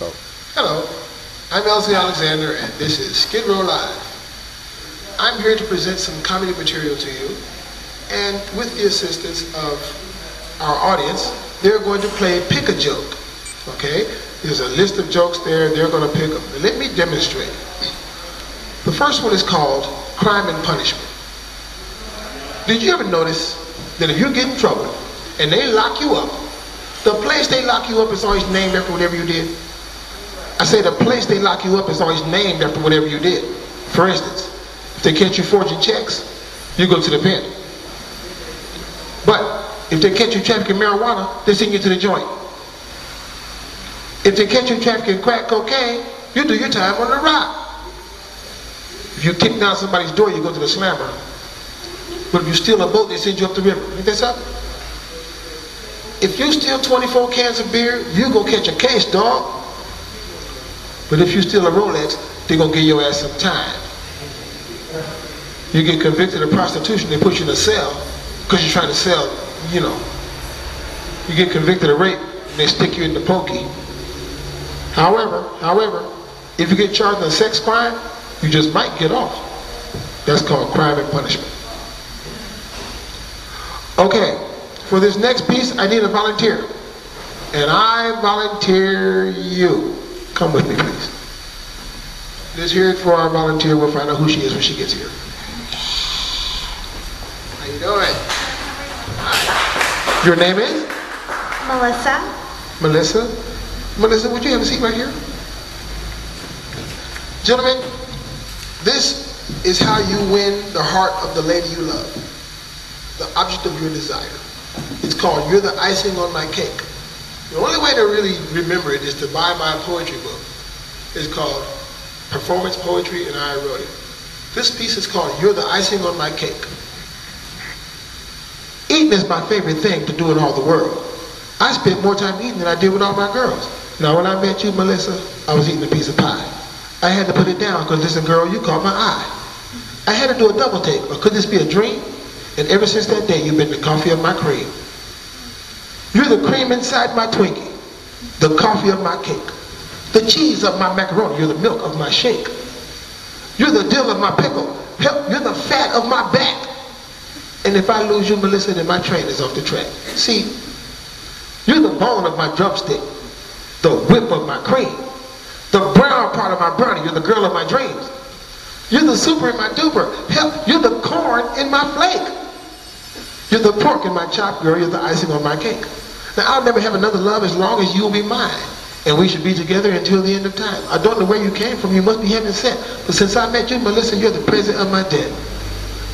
Go. Hello, I'm Elzie Alexander, and this is Skid Row Live. I'm here to present some comedy material to you, and with the assistance of our audience, they're going to play Pick a Joke. Okay? There's a list of jokes there, they're going to pick them. Now, let me demonstrate. The first one is called Crime and Punishment. Did you ever notice that if you get in trouble and they lock you up, the place they lock you up is always named after whatever you did? I say the place they lock you up is always named after whatever you did. For instance, if they catch you forging checks, you go to the pen. But if they catch you trafficking marijuana, they send you to the joint. If they catch you trafficking crack cocaine, you do your time on the rock. If you kick down somebody's door, you go to the slammer. But if you steal a boat, they send you up the river. Ain't that something? If you steal 24 cans of beer, you go catch a case, dog. But if you steal a Rolex, they're going to give your ass some time. You get convicted of prostitution, they put you in a cell because you're trying to sell, you know. You get convicted of rape, and they stick you in the pokey. However, if you get charged with a sex crime, you just might get off. That's called crime and punishment. Okay, for this next piece, I need a volunteer. And I volunteer you. Come with me, please. Let's hear it for our volunteer. We'll find out who she is when she gets here. How you doing? Hi. Your name is? Melissa. Melissa? Melissa, would you have a seat right here? Gentlemen, this is how you win the heart of the lady you love. The object of your desire. It's called You're the Icing on My Cake. The only way to really remember it is to buy my poetry book. It's called Performance Poetry, and I wrote it. This piece is called You're the Icing on My Cake. Eating is my favorite thing to do in all the world. I spent more time eating than I did with all my girls. Now when I met you, Melissa, I was eating a piece of pie. I had to put it down because, listen girl, you caught my eye. I had to do a double take, or could this be a dream? And ever since that day, you've been the coffee of my cream. You're the cream inside my Twinkie, the coffee of my cake, the cheese of my macaroni, you're the milk of my shake. You're the dill of my pickle, you're the fat of my back. And if I lose you, Melissa, then my train is off the track. See, you're the bone of my drumstick, the whip of my cream, the brown part of my brownie, you're the girl of my dreams. You're the super in my duper, you're the corn in my flake. You're the pork in my chop, girl, you're the icing on my cake. Now I'll never have another love as long as you'll be mine. And we should be together until the end of time. I don't know where you came from, you must be heaven sent. But since I met you, Melissa, you're the present of my dead.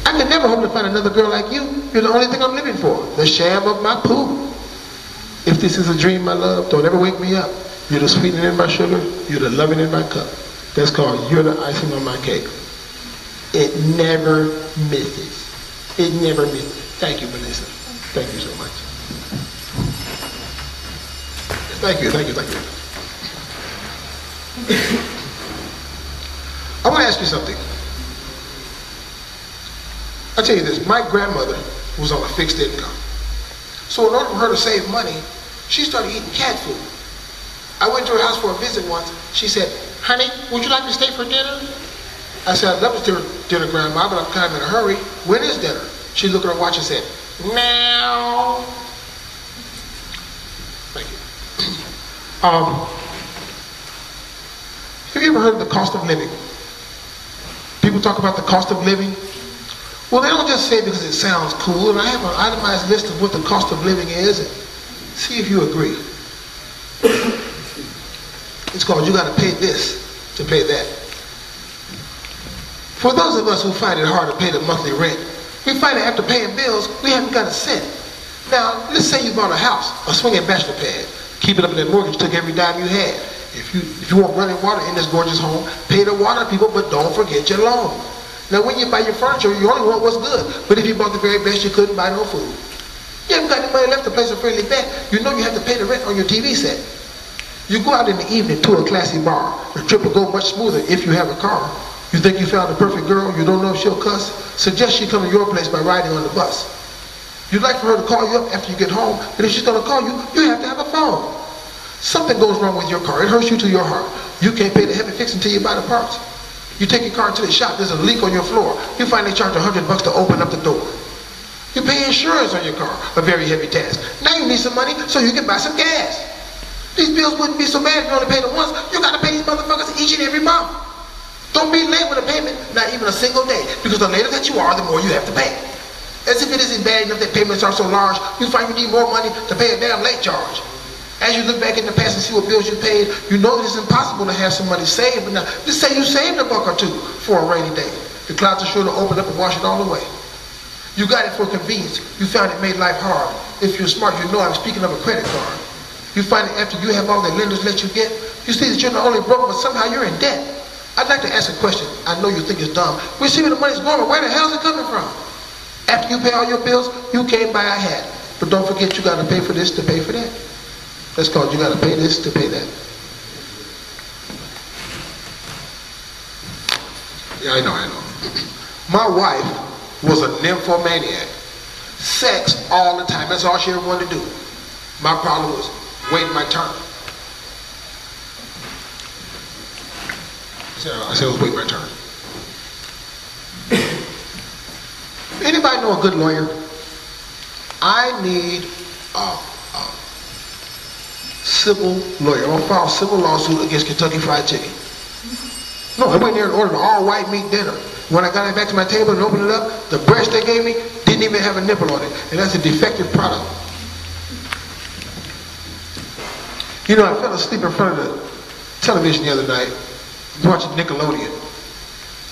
I can never hope to find another girl like you. You're the only thing I'm living for, the sham of my poo. If this is a dream, my love, don't ever wake me up. You're the sweetening in my sugar, you're the loving in my cup. That's called You're the Icing on My Cake. It never misses. It never misses. Thank you, Melissa. Thank you so much. Thank you. I want to ask you something. I'll tell you this. My grandmother was on a fixed income. So in order for her to save money, she started eating cat food. I went to her house for a visit once. She said, honey, would you like to stay for dinner? I said, I'd love to stay for dinner, Grandma, but I'm kind of in a hurry. When is dinner? She looked at her watch and said, meow. Thank you. Have you ever heard of the cost of living? People talk about the cost of living. Well, they don't just say it because it sounds cool, and I have an itemized list of what the cost of living is, and see if you agree. It's called you got to pay this to pay that. For those of us who find it hard to pay the monthly rent, we find that after paying bills, we haven't got a cent. Now, let's say you bought a house, a swinging bachelor pad. Keep it up in that mortgage, took every dime you had. If you want running water in this gorgeous home, pay the water people, but don't forget your loan. Now, when you buy your furniture, you only want what's good. But if you bought the very best, you couldn't buy no food. You haven't got any money left to place a friendly bet. You know you have to pay the rent on your TV set. You go out in the evening to a classy bar. The trip will go much smoother if you have a car. You think you found the perfect girl, you don't know if she'll cuss? Suggest she come to your place by riding on the bus. You'd like for her to call you up after you get home, but if she's going to call you, you have to have a phone. Something goes wrong with your car. It hurts you to your heart. You can't pay the heavy fix until you buy the parts. You take your car to the shop, there's a leak on your floor. You find they charge $100 to open up the door. You pay insurance on your car, a very heavy task. Now you need some money so you can buy some gas. These bills wouldn't be so bad if you only paid them once. You gotta pay these motherfuckers each and every month. Don't be late with a payment, not even a single day, because the later that you are, the more you have to pay. As if it isn't bad enough that payments are so large, you find you need more money to pay a damn late charge. As you look back in the past and see what bills you paid, you know that it's impossible to have some money saved. But now, just say you saved $1 or $2 for a rainy day. The clouds are sure to open up and wash it all away. You got it for convenience. You found it made life hard. If you're smart, you know I'm speaking of a credit card. You find that after you have all the lenders let you get, you see that you're not only broke, but somehow you're in debt. I'd like to ask a question. I know you think it's dumb. We see where the money's going, but where the hell is it coming from? After you pay all your bills, you can't buy a hat. But don't forget you got to pay for this to pay for that. That's called you got to pay this to pay that. Yeah, I know. My wife was a nymphomaniac. Sex all the time. That's all she ever wanted to do. My problem was waiting my turn. I said I was waiting my turn. Anybody know a good lawyer? I need a civil lawyer. I'm gonna file a civil lawsuit against Kentucky Fried Chicken. No, I went there and ordered an all-white meat dinner. When I got it back to my table and opened it up, the breast they gave me didn't even have a nipple on it. And that's a defective product. You know, I fell asleep in front of the television the other night, watching Nickelodeon.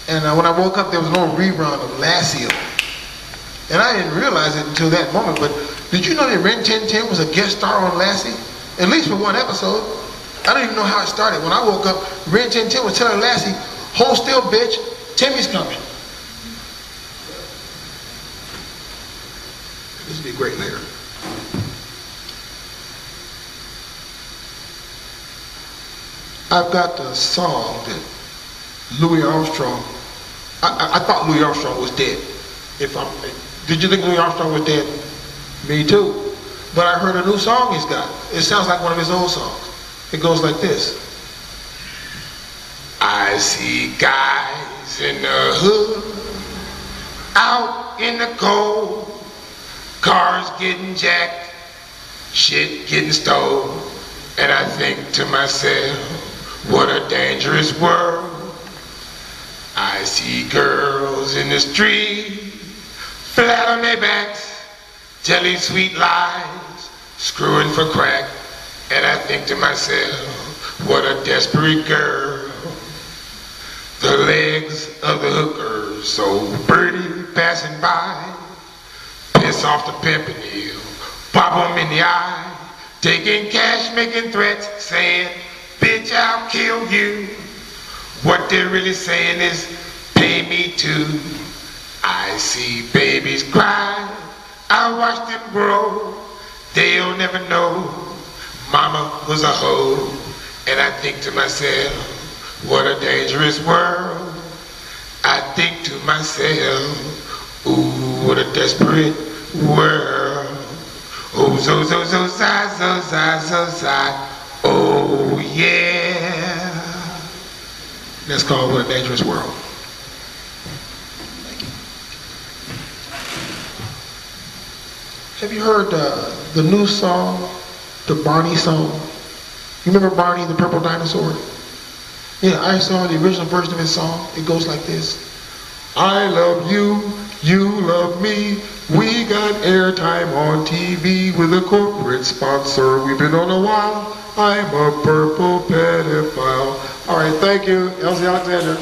And when I woke up, there was no rerun of Lassie. And I didn't realize it until that moment, but did you know that Ren 1010 was a guest star on Lassie? At least for one episode. I don't even know how it started. When I woke up, Ren 1010 was telling Lassie, hold still, bitch, Timmy's coming. This will be great later. I've got the song that Louis Armstrong, I thought Louis Armstrong was dead. Did you think Louis Armstrong was dead? Me too. But I heard a new song he's got. It sounds like one of his old songs. It goes like this. I see guys in the hood, out in the cold, cars getting jacked, shit getting stolen, and I think to myself, what a dangerous world. I see girls in the street, flat on their backs, telling sweet lies, screwing for crack, and I think to myself, what a desperate girl. The legs of the hookers so pretty passing by, piss off the pimpernel, pop them in the eye, taking cash, making threats, saying, bitch, I'll kill you. What they're really saying is, pay me too. I see babies cry, I watch them grow, they'll never know mama was a hoe. And I think to myself, what a dangerous world. I think to myself, ooh, what a desperate world. Oh, so, oh, yeah. That's called What a Dangerous World. Thank you. Have you heard the new song, the Barney song? You remember Barney the Purple Dinosaur? Yeah, I saw the original version of his song. It goes like this. I love you, you love me. We got airtime on TV with a corporate sponsor. We've been on a while. I'm a purple pedophile. All right, thank you, Elzie Alexander.